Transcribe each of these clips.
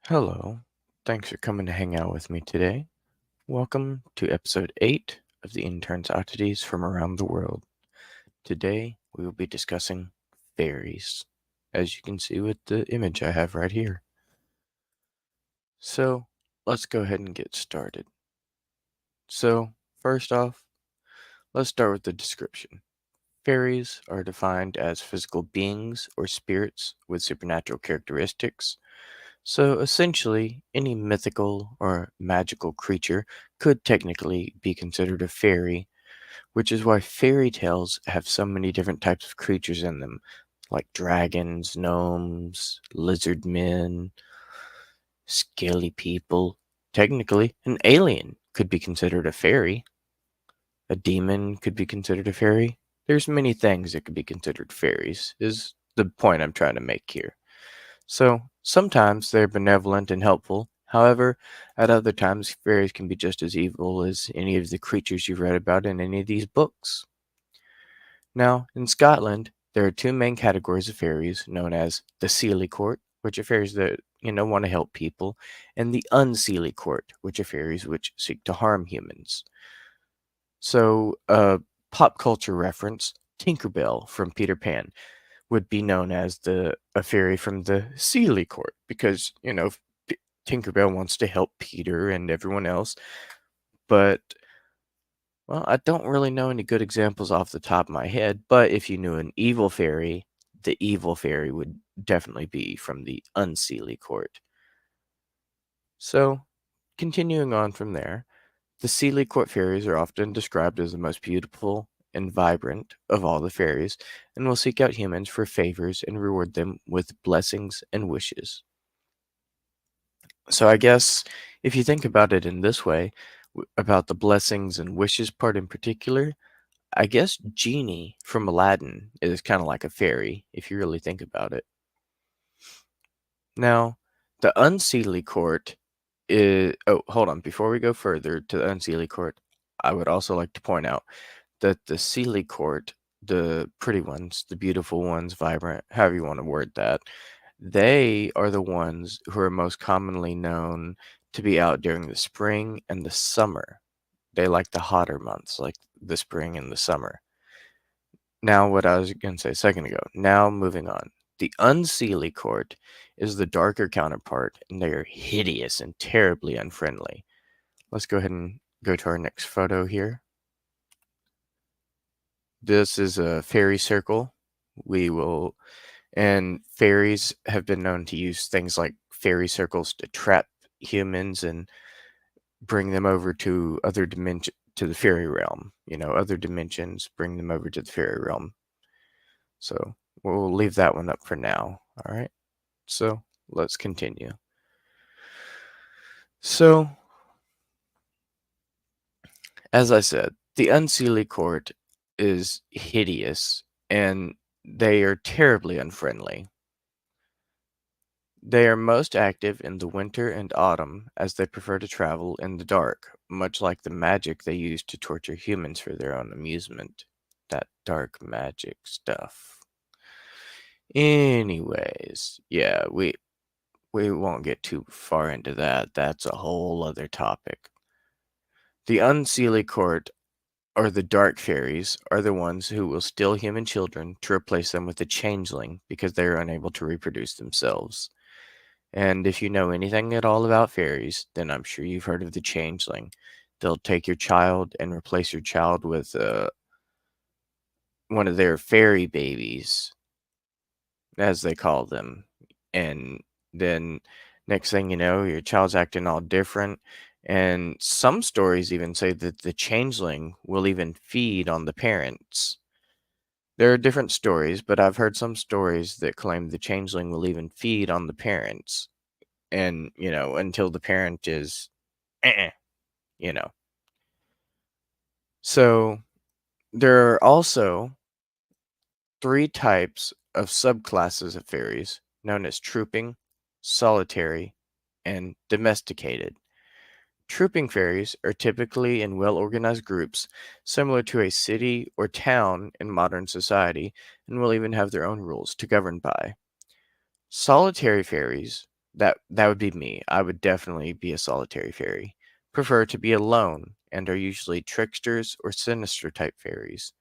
Hello. Thanks for coming to hang out with me today. Welcome to episode 8 of the Intern's Oddities from around the world. Today, we will be discussing fairies, as you can see with the image I have right here. So, let's go ahead and get started. So, first off, let's start with the description. Fairies are defined as physical beings or spirits with supernatural characteristics. So essentially, any mythical or magical creature could technically be considered a fairy, which is why fairy tales have so many different types of creatures in them, like dragons, gnomes, lizard men, scaly people. Technically, an alien could be considered a fairy. A demon could be considered a fairy. There's many things that could be considered fairies, is the point I'm trying to make here. So, sometimes they're benevolent and helpful. However, at other times, fairies can be just as evil as any of the creatures you've read about in any of these books. Now, in Scotland, there are two main categories of fairies known as the Seelie Court, which are fairies that, want to help people, and the Unseelie Court, which are fairies which seek to harm humans. So, pop culture reference, Tinkerbell from Peter Pan would be known as a fairy from the Seelie Court because, Tinkerbell wants to help Peter and everyone else. But, well, I don't really know any good examples off the top of my head. But if you knew an evil fairy, the evil fairy would definitely be from the Unseelie Court. So, continuing on from there, the Seelie Court fairies are often described as the most beautiful and vibrant of all the fairies, and will seek out humans for favors and reward them with blessings and wishes. So I guess if you think about it in this way, about the blessings and wishes part in particular, I guess Genie from Aladdin is kind of like a fairy, if you really think about it. Now, the Unseelie Court is. Oh, hold on. Before we go further to the Unseelie Court, I would also like to point out that the Seelie Court, the pretty ones, the beautiful ones, vibrant, however you want to word that, they are the ones who are most commonly known to be out during the spring and the summer. They like the hotter months, like the spring and the summer. Now, what I was going to say a second ago. Now, moving on. The Unseelie Court is the darker counterpart, and they are hideous and terribly unfriendly. Let's go ahead and go to our next photo here. This is a fairy circle. And fairies have been known to use things like fairy circles to trap humans and bring them over to other dimension to the fairy realm. Other dimensions, bring them over to the fairy realm. So we'll leave that one up for now. All right. So let's continue. So, as I said, the Unseelie Court is hideous and they are terribly unfriendly. They are most active in the winter and autumn as they prefer to travel in the dark, much like the magic they use to torture humans for their own amusement. That dark magic stuff. Anyways, yeah, we won't get too far into that. That's a whole other topic. The Unseelie Court, or the Dark Fairies, are the ones who will steal human children to replace them with a changeling because they are unable to reproduce themselves. And if you know anything at all about fairies, then I'm sure you've heard of the changeling. They'll take your child and replace your child with one of their fairy babies, as they call them. And then next thing you know, your child's acting all different. And some stories even say that the changeling will even feed on the parents. There are different stories, but I've heard some stories that claim the changeling will even feed on the parents. And, until the parent is, eh, you know. So there are also three types of subclasses of fairies known as trooping, solitary, and domesticated. Trooping fairies are typically in well organized groups, similar to a city or town in modern society, and will even have their own rules to govern by. Solitary fairies That would be me. I would definitely be a solitary fairy. Prefer to be alone and are usually tricksters or sinister type fairies.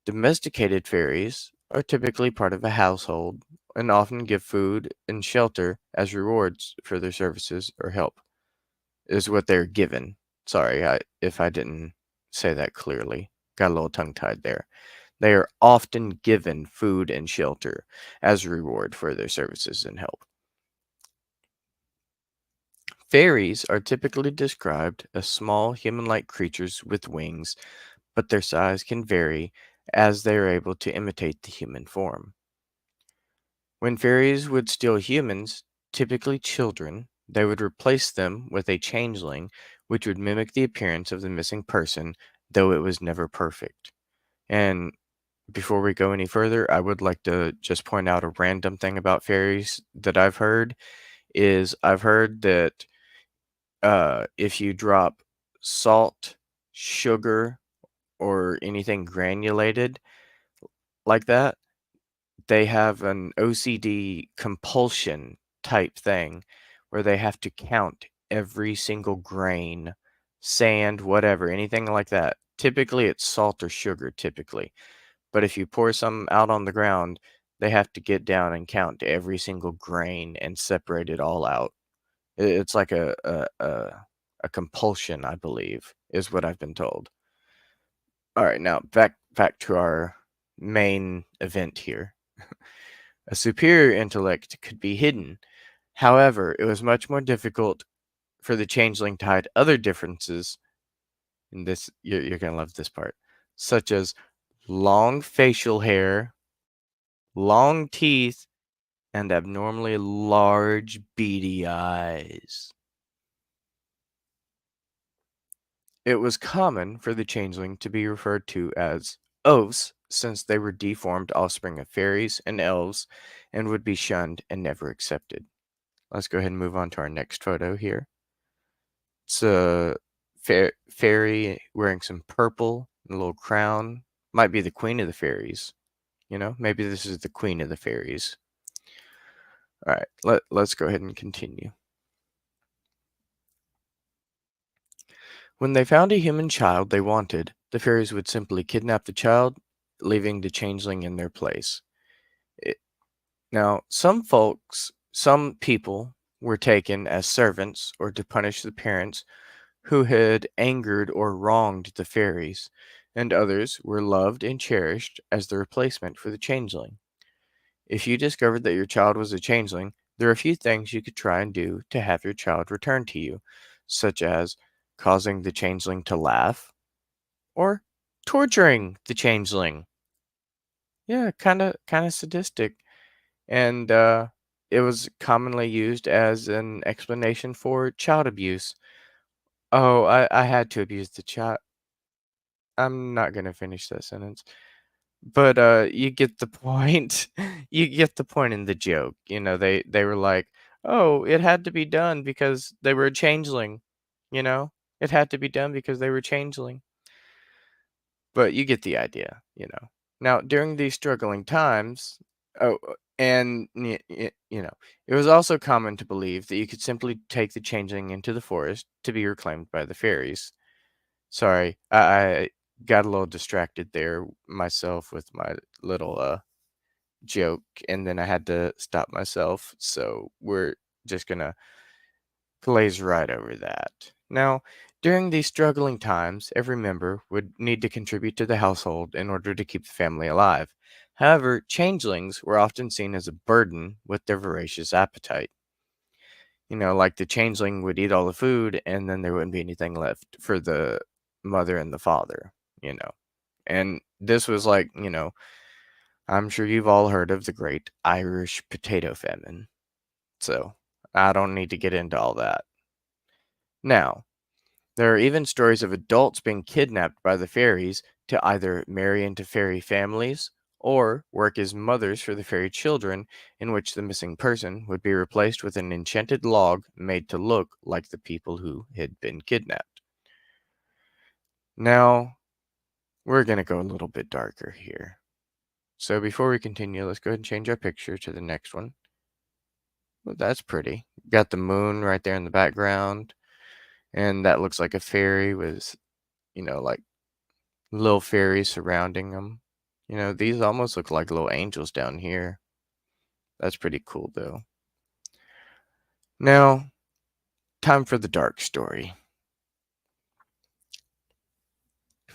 Domesticated fairies are typically part of a household and often give food and shelter as rewards for their services or help, is what they're given. Sorry if I didn't say that clearly. Got a little tongue tied there. They are often given food and shelter as a reward for their services and help. Fairies are typically described as small human like creatures with wings, but their size can vary as they are able to imitate the human form. When fairies would steal humans, typically children, they would replace them with a changeling, which would mimic the appearance of the missing person, though it was never perfect. And before we go any further, I would like to just point out a random thing about fairies that I've heard is I've heard that if you drop salt, sugar, or anything granulated like that, they have an OCD compulsion type thing where they have to count every single grain, sand, whatever, anything like that. Typically, it's salt or sugar, typically. But if you pour some out on the ground, they have to get down and count every single grain and separate it all out. It's like a compulsion, I believe, is what I've been told. All right, now back to our main event here. A superior intellect could be hidden. However, it was much more difficult for the changeling to hide other differences, and this you're gonna love this part, such as long facial hair, long teeth, and abnormally large beady eyes. It was common for the changeling to be referred to as oafs, since they were deformed offspring of fairies and elves and would be shunned and never accepted. Let's go ahead and move on to our next photo here. It's a fairy wearing some purple and a little crown. Might be the queen of the fairies. Maybe this is the queen of the fairies. All right, let's go ahead and continue. When they found a human child they wanted, the fairies would simply kidnap the child, leaving the changeling in their place. It, Now, some people were taken as servants or to punish the parents who had angered or wronged the fairies, and others were loved and cherished as the replacement for the changeling. If you discovered that your child was a changeling, there are a few things you could try and do to have your child returned to you, such as causing the changeling to laugh or torturing the changeling. Yeah, kind of sadistic. And it was commonly used as an explanation for child abuse. Oh, I had to abuse the child. I'm not gonna finish that sentence. But you get the point. You get the point in the joke. They were like, "Oh, it had to be done because they were a changeling." You know, it had to be done because they were changeling. But you get the idea. Now, during these struggling times, oh, and it was also common to believe that you could simply take the changeling into the forest to be reclaimed by the fairies. Sorry, I got a little distracted there myself with my little joke, and then I had to stop myself. So we're just gonna glaze right over that. Now, during these struggling times, every member would need to contribute to the household in order to keep the family alive. However, changelings were often seen as a burden with their voracious appetite. Like the changeling would eat all the food, and then there wouldn't be anything left for the mother and the father, you know. And this was like, I'm sure you've all heard of the great Irish potato famine. So I don't need to get into all that. Now, there are even stories of adults being kidnapped by the fairies to either marry into fairy families or work as mothers for the fairy children, in which the missing person would be replaced with an enchanted log made to look like the people who had been kidnapped. Now, we're going to go a little bit darker here. So before we continue, let's go ahead and change our picture to the next one. Well, that's pretty. Got the moon right there in the background, and that looks like a fairy with, like little fairies surrounding them. These almost look like little angels down here. That's pretty cool, though. Now, time for the dark story.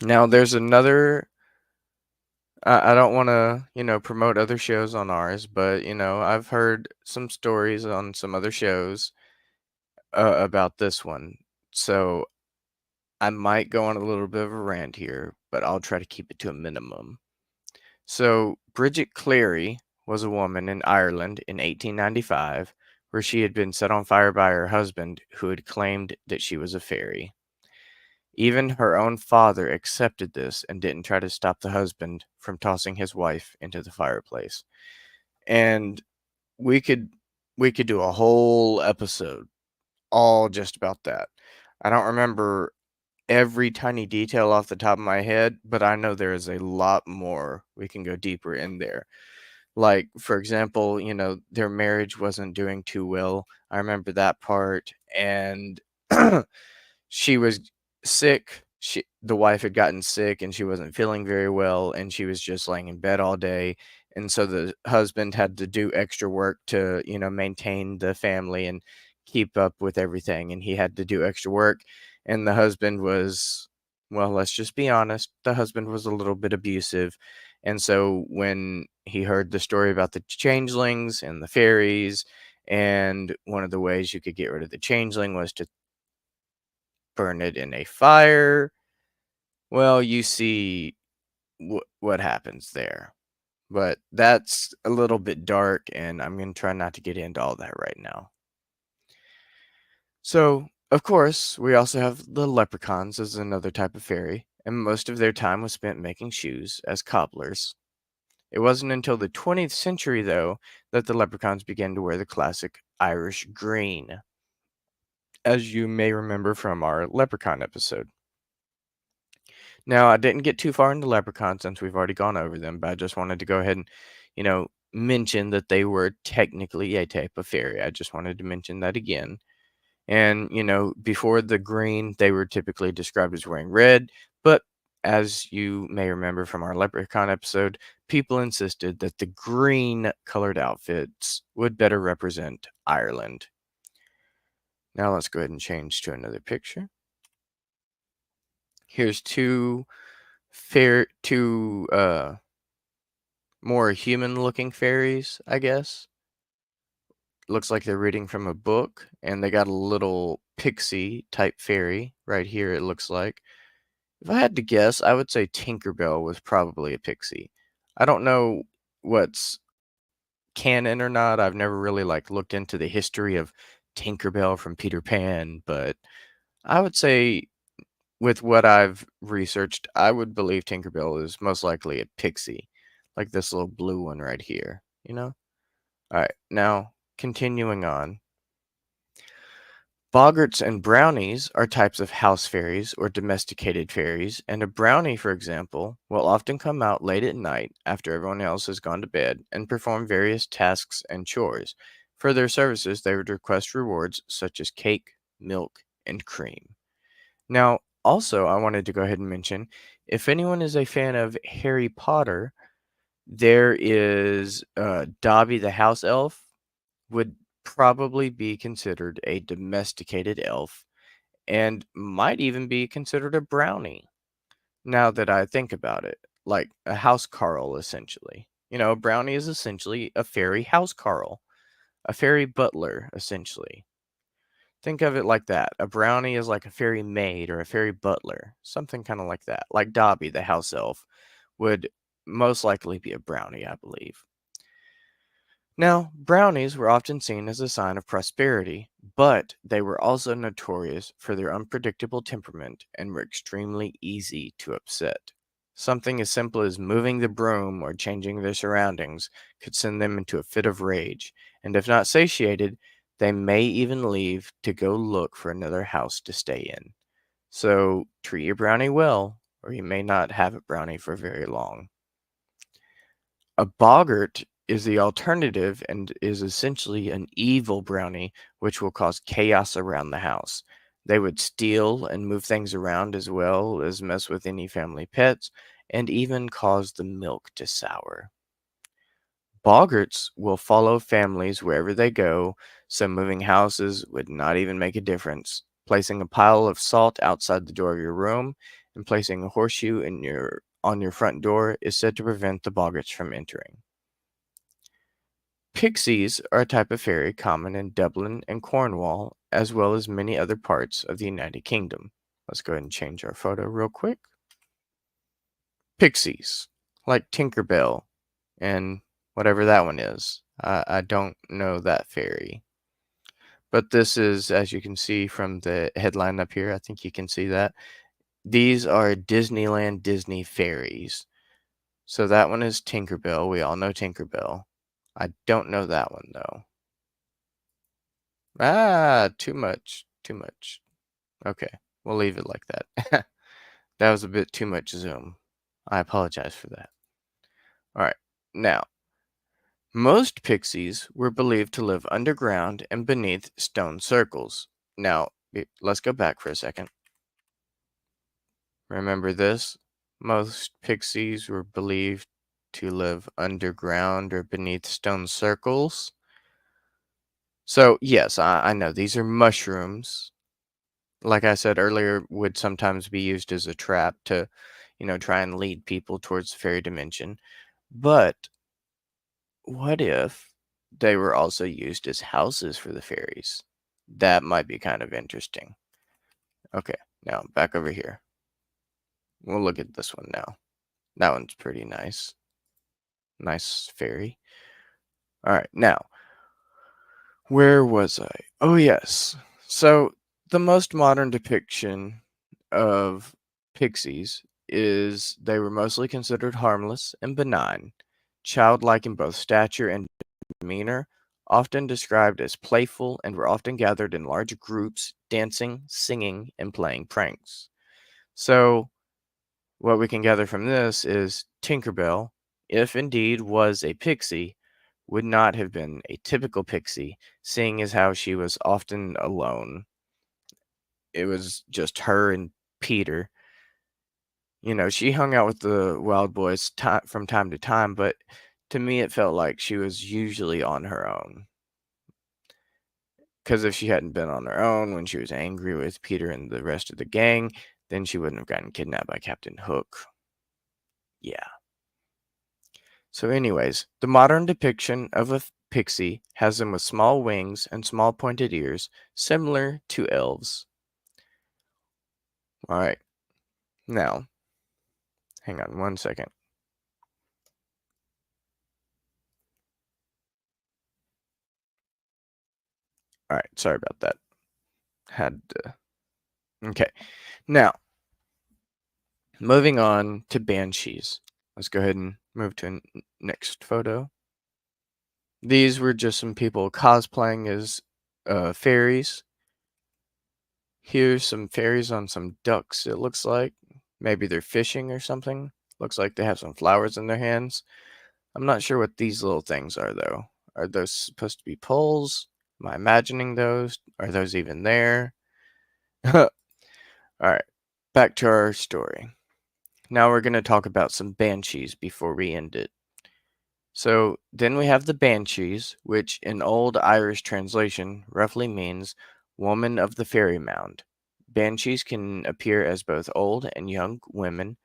Now, there's another. I don't want to, promote other shows on ours, but, I've heard some stories on some other shows about this one. So I might go on a little bit of a rant here, but I'll try to keep it to a minimum. So, Bridget Cleary was a woman in Ireland in 1895 where she had been set on fire by her husband, who had claimed that she was a fairy. Even her own father accepted this and didn't try to stop the husband from tossing his wife into the fireplace. And we could we could do a whole episode all just about that. I don't remember every tiny detail off the top of my head, but I know there is a lot more we can go deeper in there. Like, for example, their marriage wasn't doing too well. I remember that part. And she was sick. The wife had gotten sick and she wasn't feeling very well, and she was just laying in bed all day. And so the husband had to do extra work to, maintain the family and keep up with everything. And he had to do extra work. And the husband was, well, let's just be honest, the husband was a little bit abusive. And so when he heard the story about the changelings and the fairies, and one of the ways you could get rid of the changeling was to burn it in a fire, well, you see what happens there. But that's a little bit dark, and I'm going to try not to get into all that right now. So, of course, we also have the leprechauns as another type of fairy, and most of their time was spent making shoes as cobblers. It wasn't until the 20th century, though, that the leprechauns began to wear the classic Irish green, as you may remember from our leprechaun episode. Now, I didn't get too far into leprechauns since we've already gone over them, but I just wanted to go ahead and, mention that they were technically a type of fairy. I just wanted to mention that again. And, before the green, they were typically described as wearing red, but as you may remember from our leprechaun episode, people insisted that the green colored outfits would better represent Ireland. Now let's go ahead and change to another picture. Here's two more human looking fairies, I guess. Looks like they're reading from a book, and they got a little pixie type fairy right here, it looks like. If I had to guess, I would say Tinkerbell was probably a pixie. I don't know what's canon or not. I've never really looked into the history of Tinkerbell from Peter Pan, but I would say with what I've researched, I would believe Tinkerbell is most likely a pixie, like this little blue one right here, All right, now continuing on. Boggarts and brownies are types of house fairies or domesticated fairies, and a brownie, for example, will often come out late at night after everyone else has gone to bed and perform various tasks and chores. For their services, they would request rewards such as cake, milk, and cream. Now, also, I wanted to go ahead and mention if anyone is a fan of Harry Potter, there is Dobby the house elf would probably be considered a domesticated elf and might even be considered a brownie now that I think about it, like a house carl essentially. A brownie is essentially a fairy house carl, a fairy butler essentially. Think of it like that. A brownie is like a fairy maid or a fairy butler, something kind of like that. Like Dobby, the house elf, would most likely be a brownie, I believe. Now, brownies were often seen as a sign of prosperity, but they were also notorious for their unpredictable temperament and were extremely easy to upset. Something as simple as moving the broom or changing their surroundings could send them into a fit of rage, and if not satiated, they may even leave to go look for another house to stay in. So treat your brownie well, or you may not have a brownie for very long. A boggart is the alternative and is essentially an evil brownie which will cause chaos around the house. They would steal and move things around as well as mess with any family pets and even cause the milk to sour. Boggarts will follow families wherever they go, so moving houses would not even make a difference. Placing a pile of salt outside the door of your room and placing a horseshoe on your front door is said to prevent the boggarts from entering. Pixies are a type of fairy common in Dublin and Cornwall, as well as many other parts of the United Kingdom. Let's go ahead and change our photo real quick. Pixies, like Tinkerbell and whatever that one is. I don't know that fairy. But this is, as you can see from the headline up here, I think you can see that. These are Disneyland Disney fairies. So that one is Tinkerbell. We all know Tinkerbell. I don't know that one though. Ah, too much. Too much. Okay, we'll leave it like that. That was a bit too much zoom. I apologize for that. All right, now, most pixies were believed to live underground and beneath stone circles. Now, let's go back for a second. Remember this? Most pixies were believed to live underground or beneath stone circles. So, yes, I know these are mushrooms. Like I said earlier, would sometimes be used as a trap to, try and lead people towards the fairy dimension. But what if they were also used as houses for the fairies? That might be kind of interesting. Okay, now back over here. We'll look at this one now. That one's pretty nice. Nice fairy. All right, now, where was I? Oh, yes. So, the most modern depiction of pixies is they were mostly considered harmless and benign, childlike in both stature and demeanor, often described as playful, and were often gathered in large groups, dancing, singing, and playing pranks. So, what we can gather from this is Tinkerbell, if indeed was a pixie, would not have been a typical pixie, seeing as how she was often alone. It was just her and Peter. She hung out with the Wild Boys from time to time, but to me it felt like she was usually on her own. Because if she hadn't been on her own when she was angry with Peter and the rest of the gang, then she wouldn't have gotten kidnapped by Captain Hook. Yeah. So, anyways, the modern depiction of a pixie has them with small wings and small pointed ears, similar to elves. All right, now, hang on one second. All right, sorry about that. Had to. Okay, now, moving on to banshees. Let's go ahead and move to next photo. These were just some people cosplaying as fairies. Here's some fairies on some ducks, it looks like. Maybe they're fishing or something. Looks like they have some flowers in their hands. I'm not sure what these little things are, though. Are those supposed to be poles? Am I imagining those? Are those even there? All right, back to our story. Now we're going to talk about some banshees before we end it. So then we have the banshees, which in old Irish translation roughly means woman of the fairy mound. Banshees can appear as both old and young women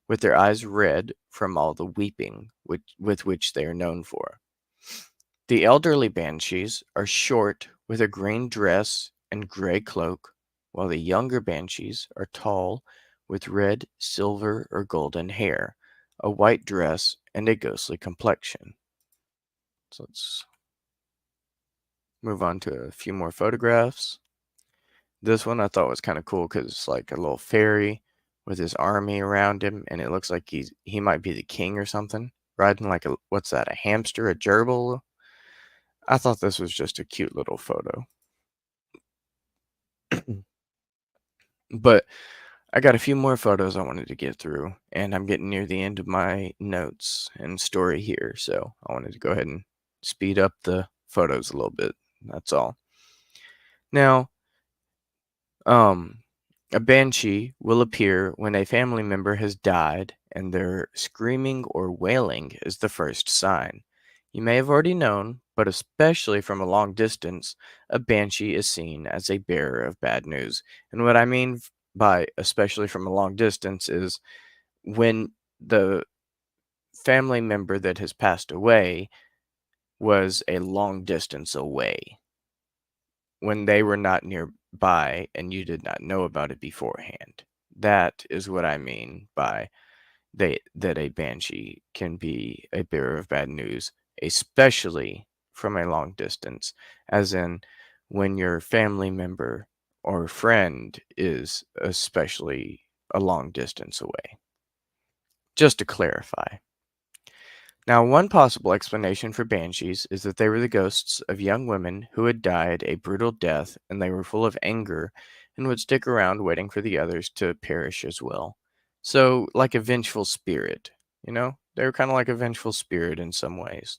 with their eyes red from all the weeping with which they are known for. The elderly banshees are short with a green dress and gray cloak, while the younger banshees are tall with red, silver, or golden hair, a white dress, and a ghostly complexion. So let's move on to a few more photographs. This one I thought was kind of cool because it's like a little fairy with his army around him, and it looks like he might be the king or something, riding like what's that, a hamster, a gerbil? I thought this was just a cute little photo. But I got a few more photos I wanted to get through, and I'm getting near the end of my notes and story here, so I wanted to go ahead and speed up the photos a little bit. That's all. Now, um, a banshee will appear when a family member has died, and their screaming or wailing is the first sign. You may have already known, but especially from a long distance, a banshee is seen as a bearer of bad news. And what I mean by especially from a long distance is when the family member that has passed away was a long distance away, when they were not nearby and you did not know about it beforehand. That is what I mean by that a banshee can be a bearer of bad news, especially from a long distance, as in when your family member or friend is especially a long distance away. Just to clarify. Now, one possible explanation for banshees is that they were the ghosts of young women who had died a brutal death and they were full of anger and would stick around waiting for the others to perish as well. So, like a vengeful spirit, They were kind of like a vengeful spirit in some ways.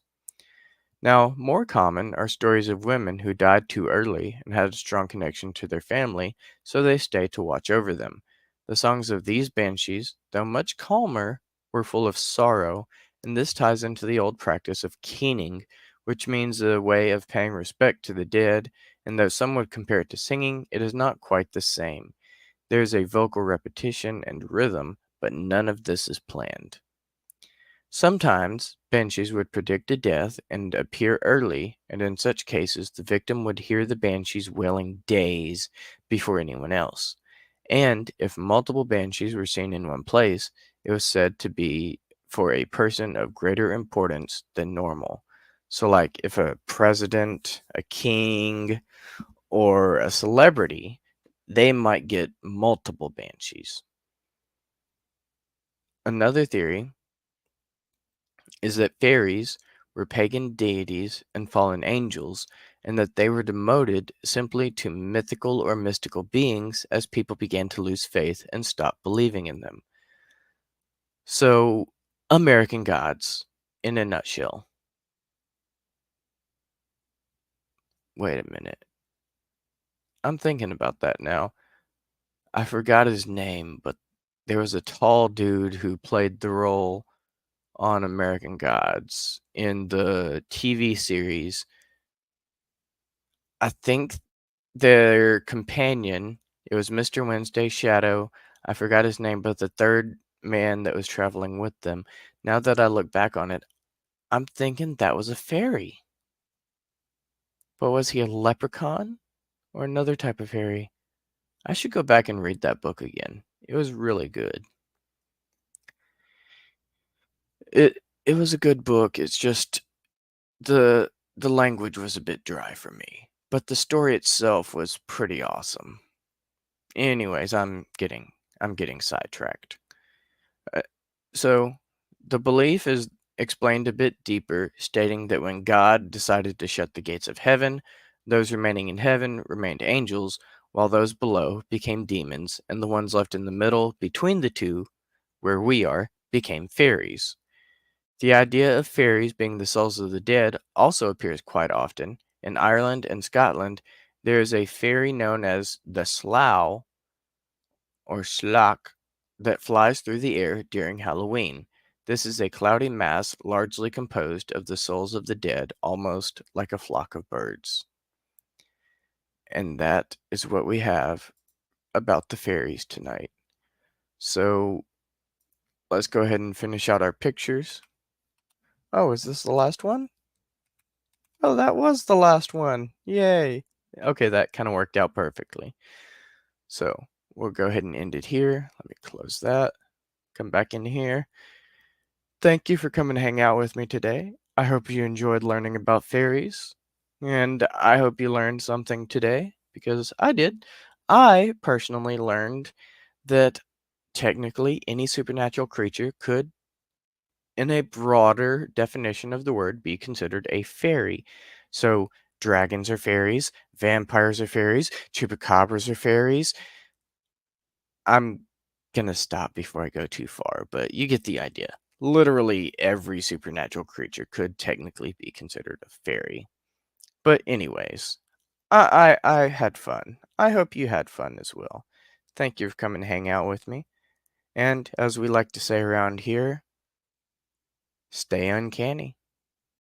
Now, more common are stories of women who died too early and had a strong connection to their family, so they stayed to watch over them. The songs of these banshees, though much calmer, were full of sorrow, and this ties into the old practice of keening, which means a way of paying respect to the dead, and though some would compare it to singing, it is not quite the same. There is a vocal repetition and rhythm, but none of this is planned. Sometimes banshees would predict a death and appear early, and in such cases, the victim would hear the banshees wailing days before anyone else. And if multiple banshees were seen in one place, it was said to be for a person of greater importance than normal. So, like if a president, a king, or a celebrity, they might get multiple banshees. Another theory is that fairies were pagan deities and fallen angels, and that they were demoted simply to mythical or mystical beings as people began to lose faith and stop believing in them. So, American gods, in a nutshell. Wait a minute. I'm thinking about that now. I forgot his name, but there was a tall dude who played the role on American Gods in the TV series. I think their companion, it was Mr. Wednesday Shadow. I forgot his name, but the third man that was traveling with them. Now that I look back on it, I'm thinking that was a fairy. But was he a leprechaun or another type of fairy? I should go back and read that book again. It was really good. It was a good book. It's just the language was a bit dry for me, but the story itself was pretty awesome. Anyways, I'm getting sidetracked. Uh, so, the belief is explained a bit deeper, stating that when God decided to shut the gates of heaven, those remaining in heaven remained angels, while those below became demons, and the ones left in the middle between the two, where we are, became fairies. The idea of fairies being the souls of the dead also appears quite often. In Ireland and Scotland, there is a fairy known as the Slough or Slach that flies through the air during Halloween. This is a cloudy mass largely composed of the souls of the dead, almost like a flock of birds. And that is what we have about the fairies tonight. So let's go ahead and finish out our pictures. Oh, is this the last one? Oh, that was the last one. Yay. Okay, that kind of worked out perfectly. So we'll go ahead and end it here. Let me close that. Come back in here. Thank you for coming to hang out with me today. I hope you enjoyed learning about fairies. And I hope you learned something today because I did. I personally learned that technically any supernatural creature could, in a broader definition of the word, be considered a fairy. So, dragons are fairies, vampires are fairies, chupacabras are fairies. I'm gonna stop before I go too far, but you get the idea. Literally every supernatural creature could technically be considered a fairy. But anyways, I had fun. I hope you had fun as well. Thank you for coming to hang out with me. And as we like to say around here, stay uncanny.